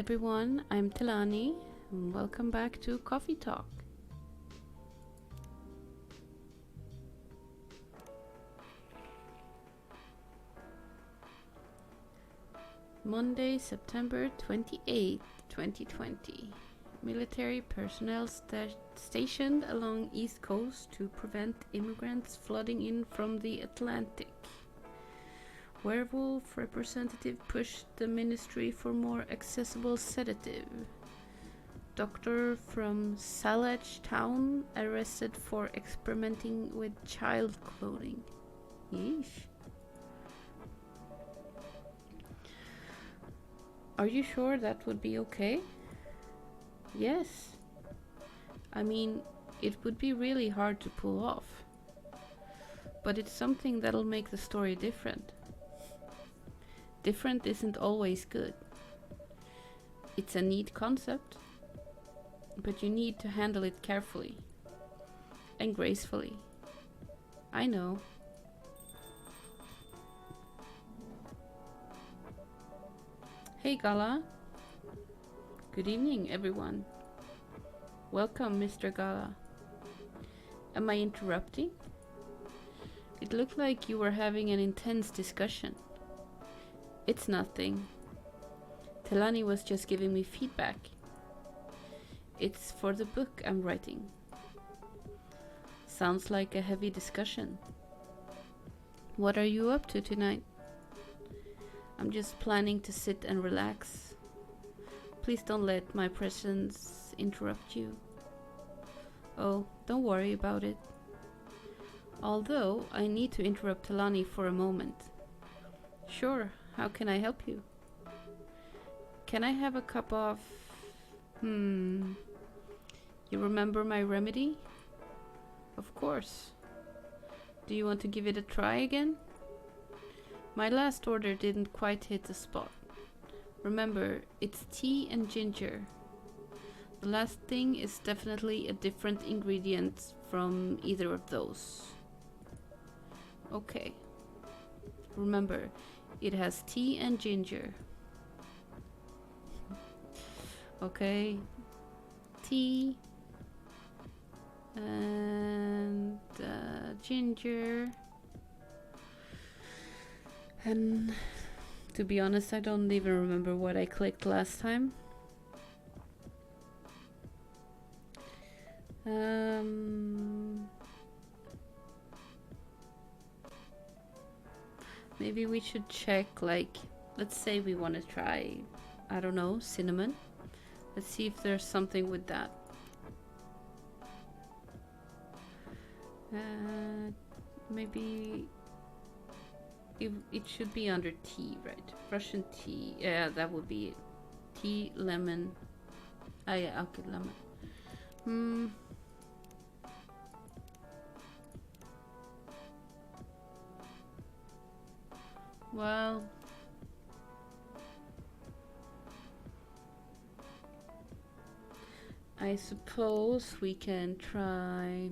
everyone, I'm Teláni, and welcome back to Coffee Talk. Monday, September 28, 2020. Military personnel stationed along East Coast to prevent immigrants flooding in from the Atlantic. Werewolf representative pushed the ministry for more accessible sedative. Doctor from Salach town arrested for experimenting with child clothing. Yeesh. Are you sure that would be okay? Yes. I mean, it would be really hard to pull off. But it's something that'll make the story different. Different isn't always good. It's a neat concept, but you need to handle it carefully and gracefully. I know. Hey Gala. Good evening, everyone. Welcome, Mr. Gala. Am I interrupting? It looked like you were having an intense discussion. It's nothing. Teláni was just giving me feedback. It's for the book I'm writing. Sounds like a heavy discussion. What are you up to tonight? I'm just planning to sit and relax. Please don't let my presence interrupt you. Oh, don't worry about it. Although I need to interrupt Teláni for a moment. Sure, how can I help you? Can I have a cup of... You remember my remedy? Of course. Do you want to give it a try again? My last order didn't quite hit the spot. Remember, it's tea and ginger. The last thing is definitely a different ingredient from either of those. Okay. Remember, it has tea and ginger. Okay. Tea and ginger. And to be honest, I don't even remember what I clicked last time. Maybe we should check, like, let's say we want to try, I don't know, cinnamon. Let's see if there's something with that. Maybe it should be under tea, right? Russian tea. Yeah, that would be it. Tea, lemon. Ah, yeah, okay, lemon. Well, I suppose we can try.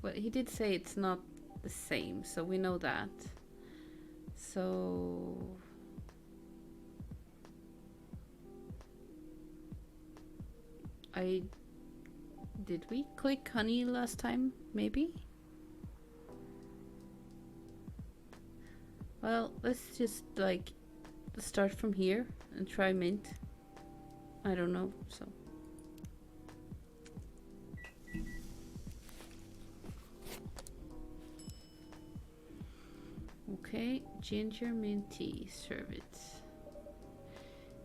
Well, he did say it's not the same, so we know that. So did we click honey last time? Maybe? Well, let's just like start from here and try mint. I don't know, so. Okay, ginger mint tea, serve it.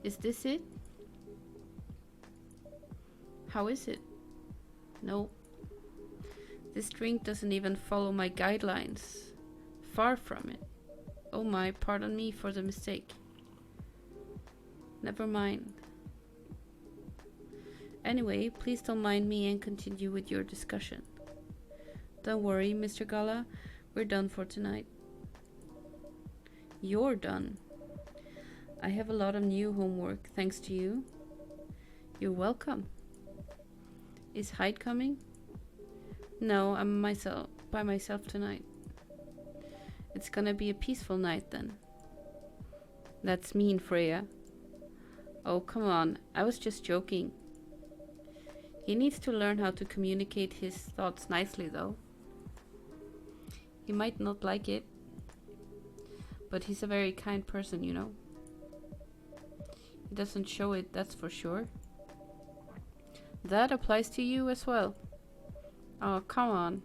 Is this it? How is it? No. This drink doesn't even follow my guidelines. Far from it. Oh my, pardon me for the mistake. Never mind. Anyway, please don't mind me and continue with your discussion. Don't worry, Mr. Gala, we're done for tonight. You're done. I have a lot of new homework, thanks to you. You're welcome. Is Hyde coming? No, I'm by myself tonight. It's gonna be a peaceful night then. That's mean, Freya. Oh, come on. I was just joking. He needs to learn how to communicate his thoughts nicely, though. He might not like it, but he's a very kind person, you know. He doesn't show it, that's for sure. That applies to you as well. Oh, come on.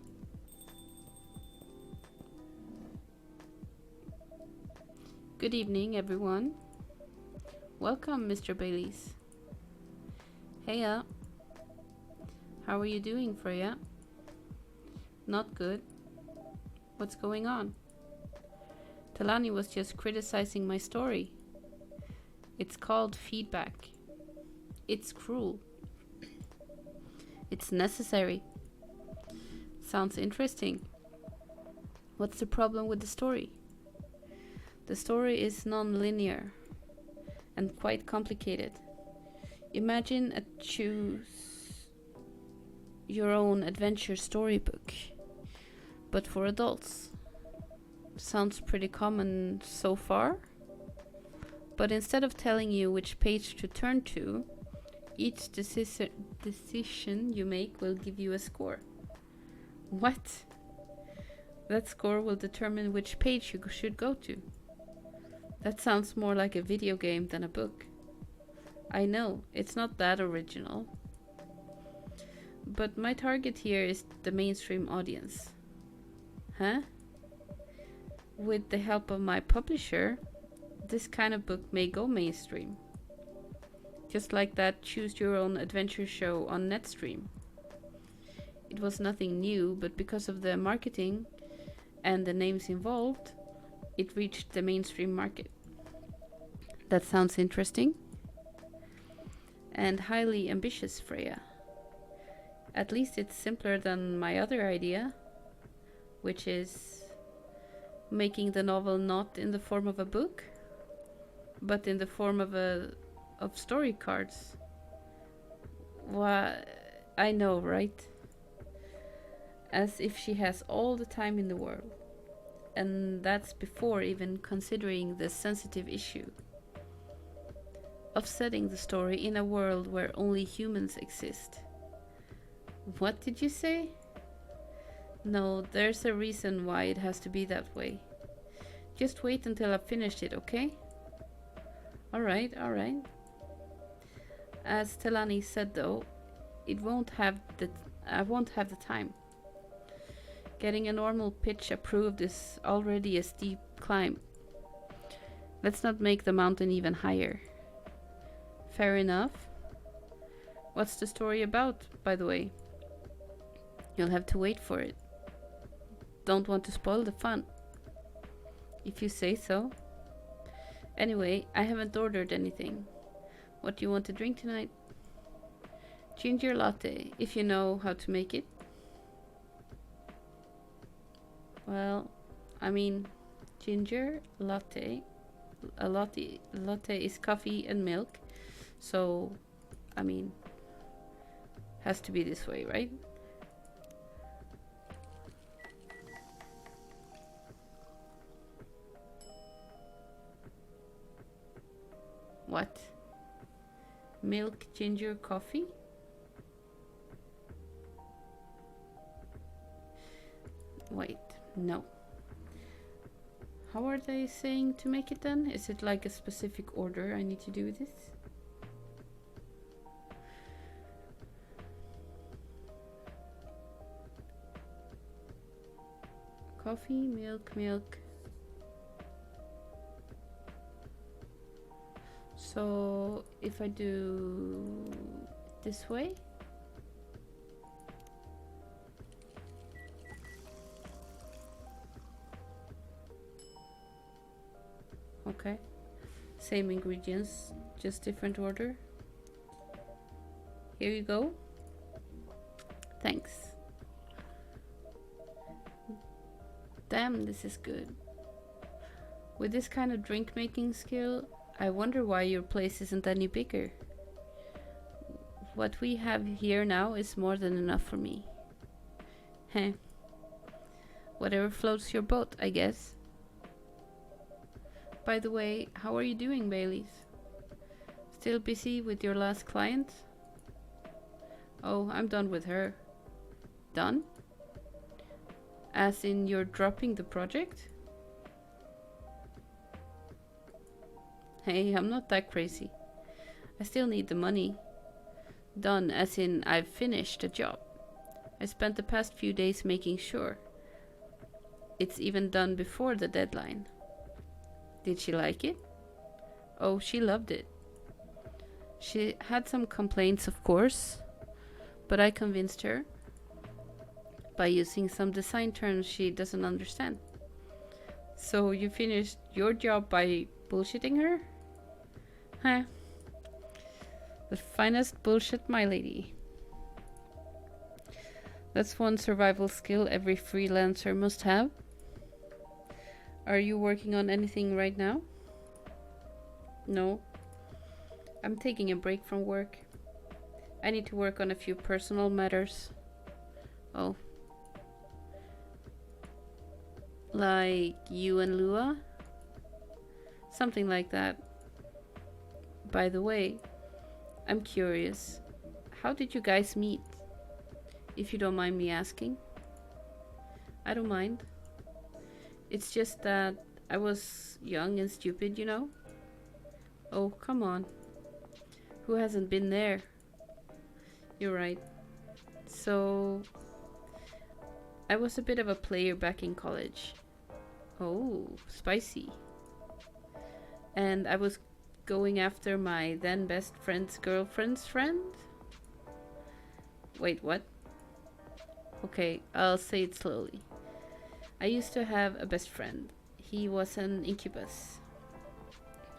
Good evening, everyone. Welcome, Mr. Baileys. Heya. How are you doing, Freya? Not good. What's going on? Teláni was just criticizing my story. It's called feedback. It's cruel. It's necessary. Sounds interesting. What's the problem with the story? The story is non-linear and quite complicated. Imagine a choose your own adventure storybook, but for adults. Sounds pretty common so far, but instead of telling you which page to turn to, each decision you make will give you a score. What? That score will determine which page you should go to. That sounds more like a video game than a book. I know, it's not that original. But my target here is the mainstream audience. Huh? With the help of my publisher, this kind of book may go mainstream. Just like that Choose Your Own Adventure show on Netstream. It was nothing new, but because of the marketing and the names involved, it reached the mainstream market. That sounds interesting. And highly ambitious, Freya. At least it's simpler than my other idea, which is making the novel not in the form of a book, but in the form of story cards. Why, I know, right? As if she has all the time in the world. And that's before even considering the sensitive issue of setting the story in a world where only humans exist. What did you say? No, there's a reason why it has to be that way. Just wait until I've finished it, okay? Alright, alright. As Teláni said though, I won't have the time. Getting a normal pitch approved is already a steep climb. Let's not make the mountain even higher. Fair enough. What's the story about, by the way? You'll have to wait for it. Don't want to spoil the fun. If you say so. Anyway, I haven't ordered anything. What do you want to drink tonight? Ginger latte, if you know how to make it. Well, I mean, ginger latte. A latte is coffee and milk. So, I mean, has to be this way, right? What? Milk, ginger, coffee? Wait, no. How are they saying to make it then? Is it like a specific order I need to do this? Coffee, milk, milk. So if I do this way, okay, same ingredients, just different order. Here you go. Thanks. Damn, this is good. With this kind of drink making skill, I wonder why your place isn't any bigger. What we have here now is more than enough for me. Heh. Whatever floats your boat, I guess. By the way, how are you doing, Baileys? Still busy with your last client? Oh, I'm done with her. Done? As in you're dropping the project? Hey, I'm not that crazy. I still need the money. Done, as in I've finished the job. I spent the past few days making sure it's even done before the deadline. Did she like it? Oh, she loved it. She had some complaints, of course, but I convinced her by using some design terms she doesn't understand. So you finished your job by bullshitting her? Huh. The finest bullshit, my lady. That's one survival skill every freelancer must have. Are you working on anything right now? No. I'm taking a break from work. I need to work on a few personal matters. Oh. Like you and Lua? Something like that. By the way, I'm curious. How did you guys meet? If you don't mind me asking. I don't mind. It's just that I was young and stupid, you know? Oh, come on. Who hasn't been there? You're right. So, I was a bit of a player back in college. Oh, spicy. And I was going after my then best friend's girlfriend's friend? Wait, what? Okay, I'll say it slowly. I used to have a best friend. He was an incubus.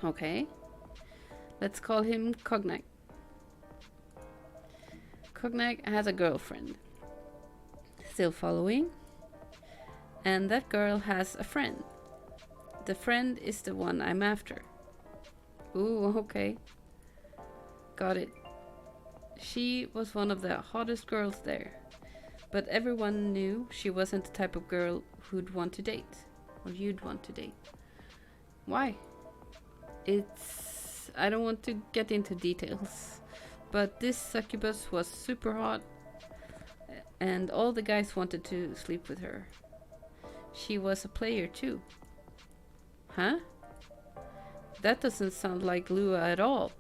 Okay. Let's call him Cognac. Cognac has a girlfriend. Still following? And that girl has a friend. The friend is the one I'm after. Ooh, okay. Got it. She was one of the hottest girls there. But everyone knew she wasn't the type of girl who'd want to date. Or you'd want to date. Why? I don't want to get into details. But this succubus was super hot. And all the guys wanted to sleep with her. She was a player too. Huh? That doesn't sound like Lua at all.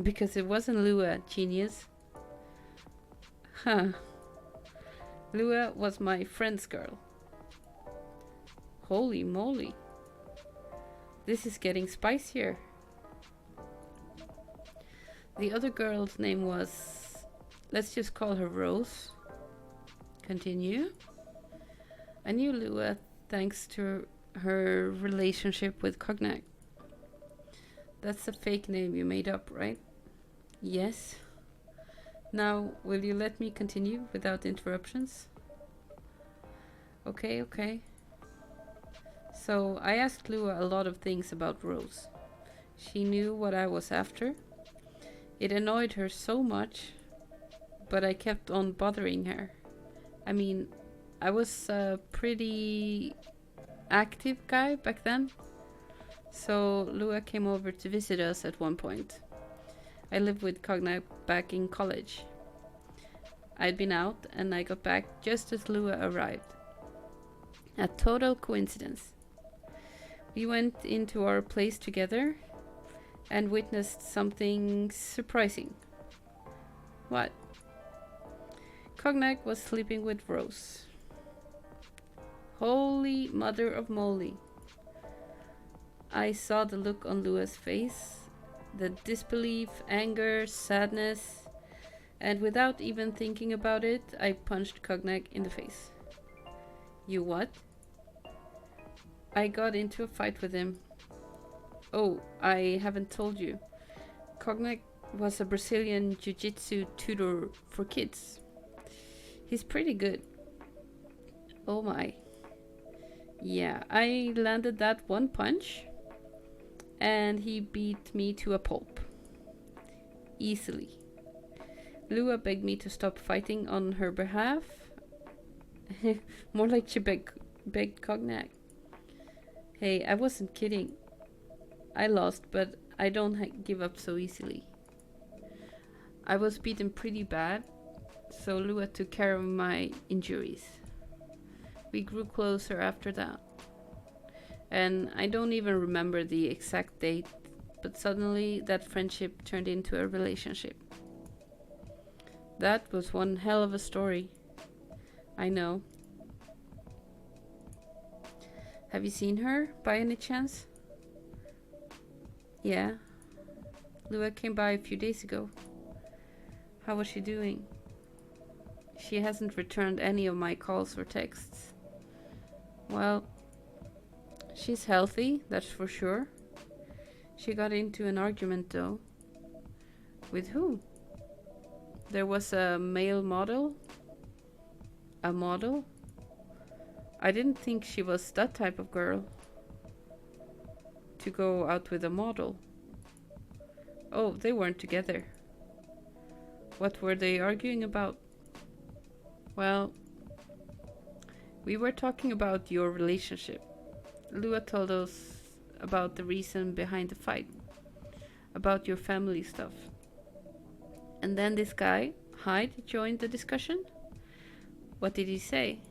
Because it wasn't Lua, genius. Huh. Lua was my friend's girl. Holy moly. This is getting spicier. The other girl's name was... Let's just call her Rose. Continue. I knew Lua thanks to her relationship with Cognac. That's a fake name you made up, right? Yes. Now, will you let me continue without interruptions? Okay, okay. So, I asked Lua a lot of things about Rose. She knew what I was after. It annoyed her so much, but I kept on bothering her. I mean, I was a pretty active guy back then. So Lua came over to visit us at one point. I lived with Cognac back in college. I'd been out and I got back just as Lua arrived. A total coincidence. We went into our place together and witnessed something surprising. What? Cognac was sleeping with Rose. Holy mother of moly. I saw the look on Lua's face, the disbelief, anger, sadness, and without even thinking about it, I punched Cognac in the face. You what? I got into a fight with him. Oh, I haven't told you. Cognac was a Brazilian jiu-jitsu tutor for kids. He's pretty good. Oh my. Yeah, I landed that one punch and he beat me to a pulp. Easily. Lua begged me to stop fighting on her behalf. More like she begged Cognac. Hey, I wasn't kidding. I lost, but I don't give up so easily. I was beaten pretty bad, so Lua took care of my injuries. We grew closer after that. And I don't even remember the exact date, but suddenly that friendship turned into a relationship. That was one hell of a story. I know. Have you seen her, by any chance? Yeah. Lua came by a few days ago. How was she doing? She hasn't returned any of my calls or texts. Well, she's healthy, that's for sure. She got into an argument though. With who? There was a male model. A model? I didn't think she was that type of girl. To go out with a model. Oh, they weren't together. What were they arguing about? Well, we were talking about your relationship. Lua told us about the reason behind the fight. About your family stuff. And then this guy, Hyde, joined the discussion. What did he say?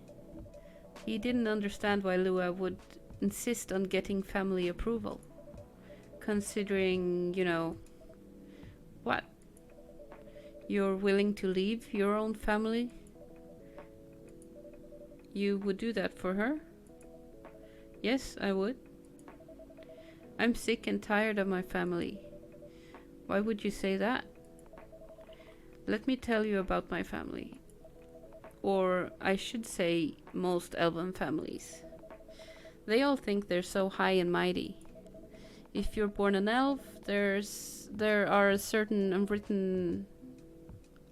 He didn't understand why Lua would insist on getting family approval. Considering, what? You're willing to leave your own family? You would do that for her? Yes, I would. I'm sick and tired of my family. Why would you say that? Let me tell you about my family. Or I should say most elven families. They all think they're so high and mighty. If you're born an elf, there are certain unwritten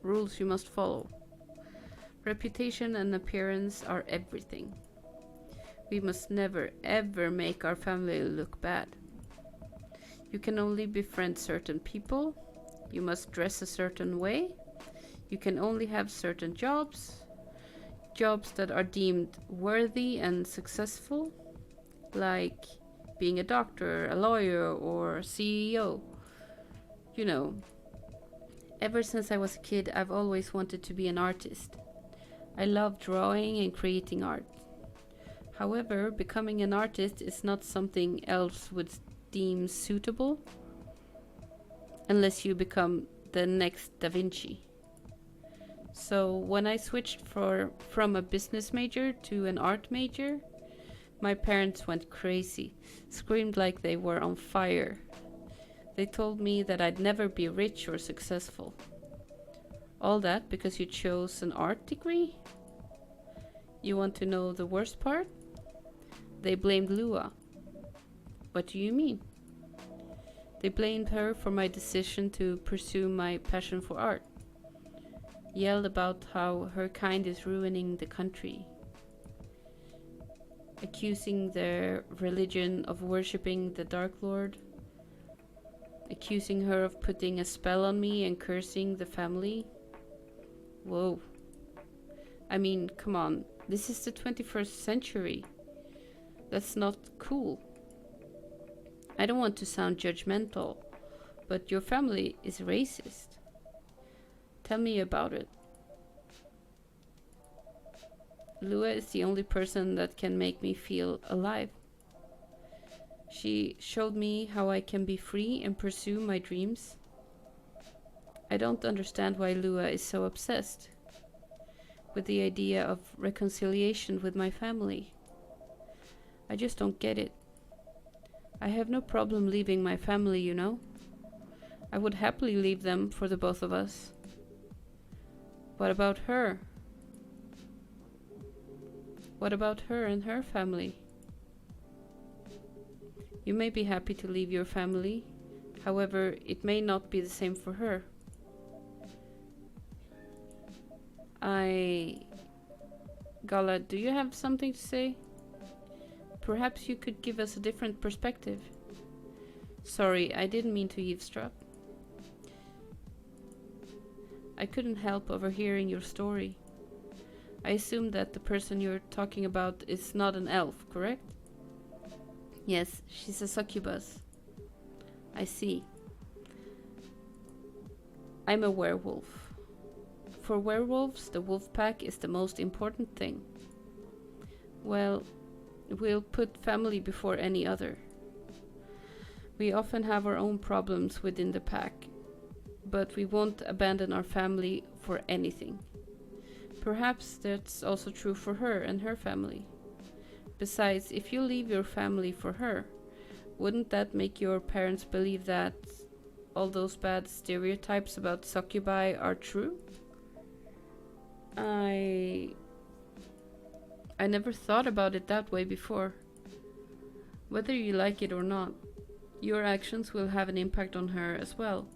rules you must follow. Reputation and appearance are everything. We must never ever make our family look bad. You can only befriend certain people. You must dress a certain way. You can only have certain jobs. Jobs that are deemed worthy and successful. Like being a doctor, a lawyer, or CEO. Ever since I was a kid, I've always wanted to be an artist. I love drawing and creating art. However, becoming an artist is not something elves would deem suitable unless you become the next Da Vinci. So when I switched from a business major to an art major, my parents went crazy, screamed like they were on fire. They told me that I'd never be rich or successful. All that because you chose an art degree? You want to know the worst part? They blamed Lua. What do you mean? They blamed her for my decision to pursue my passion for art. Yelled about how her kind is ruining the country. Accusing their religion of worshipping the Dark Lord. Accusing her of putting a spell on me and cursing the family. Whoa. I mean, come on. This is the 21st century. That's not cool. I don't want to sound judgmental, but your family is racist. Tell me about it. Lua is the only person that can make me feel alive. She showed me how I can be free and pursue my dreams. I don't understand why Lua is so obsessed with the idea of reconciliation with my family. I just don't get it. I have no problem leaving my family, I would happily leave them for the both of us. What about her? What about her and her family? You may be happy to leave your family, however, it may not be the same for her. Gala, do you have something to say? Perhaps you could give us a different perspective. Sorry, I didn't mean to eavesdrop. I couldn't help overhearing your story. I assume that the person you're talking about is not an elf, correct? Yes, she's a succubus. I see. I'm a werewolf. For werewolves, the wolf pack is the most important thing. Well, we'll put family before any other. We often have our own problems within the pack, but we won't abandon our family for anything. Perhaps that's also true for her and her family. Besides, if you leave your family for her, wouldn't that make your parents believe that all those bad stereotypes about succubi are true? I never thought about it that way before. Whether you like it or not, your actions will have an impact on her as well.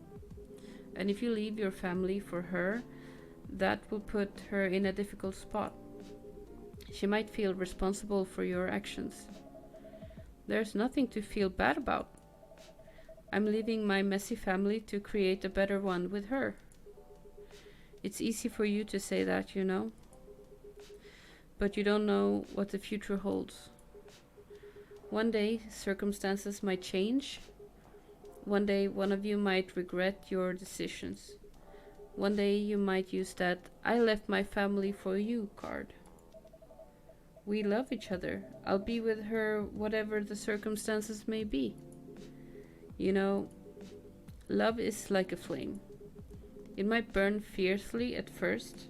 And if you leave your family for her, that will put her in a difficult spot. She might feel responsible for your actions. There's nothing to feel bad about. I'm leaving my messy family to create a better one with her. It's easy for you to say that, you know. But you don't know what the future holds. One day, circumstances might change. One day, one of you might regret your decisions. One day, you might use that "I left my family for you" card. We love each other. I'll be with her whatever the circumstances may be. You know, love is like a flame. It might burn fiercely at first,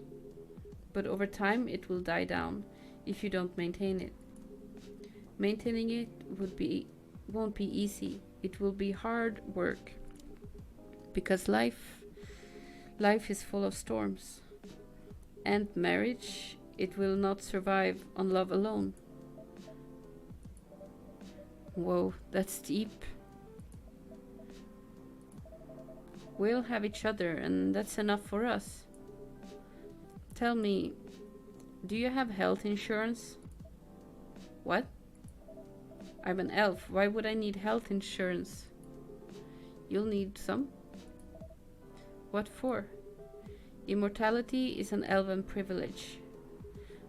but over time it will die down if you don't maintain it. Maintaining it won't be easy. It will be hard work. Because life is full of storms. And marriage, it will not survive on love alone. Whoa, that's deep. We'll have each other, and that's enough for us. Tell me, do you have health insurance? What? I'm an elf. Why would I need health insurance? You'll need some. What for? Immortality is an elven privilege,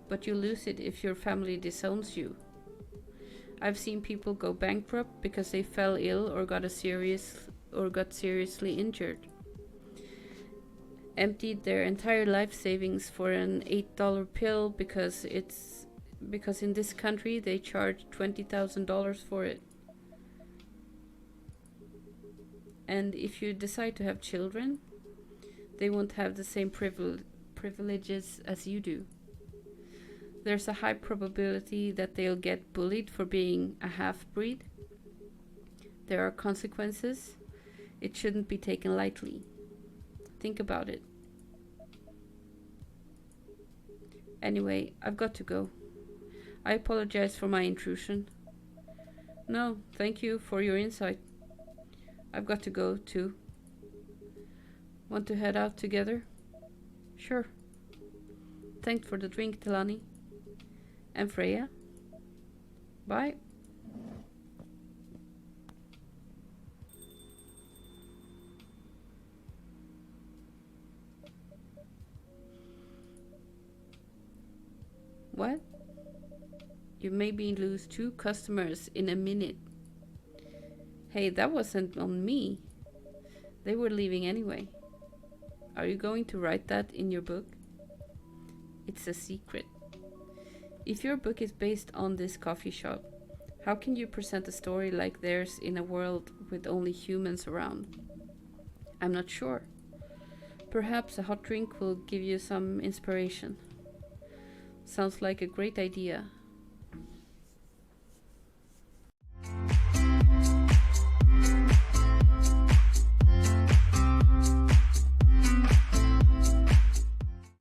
but you lose it if your family disowns you. I've seen people go bankrupt because they fell ill or got seriously injured. Emptied their entire life savings for an $8 pill because in this country they charge $20,000 for it. And if you decide to have children, they won't have the same privileges as you do. There's a high probability that they'll get bullied for being a half-breed. There are consequences. It shouldn't be taken lightly. Think about it. Anyway, I've got to go. I apologize for my intrusion. No, thank you for your insight. I've got to go too. Want to head out together? Sure. Thanks for the drink, Teláni. And Freya? Bye. What? You maybe lose 2 customers in a minute. Hey, that wasn't on me. They were leaving anyway. Are you going to write that in your book? It's a secret. If your book is based on this coffee shop, how can you present a story like theirs in a world with only humans around? I'm not sure. Perhaps a hot drink will give you some inspiration. Sounds like a great idea.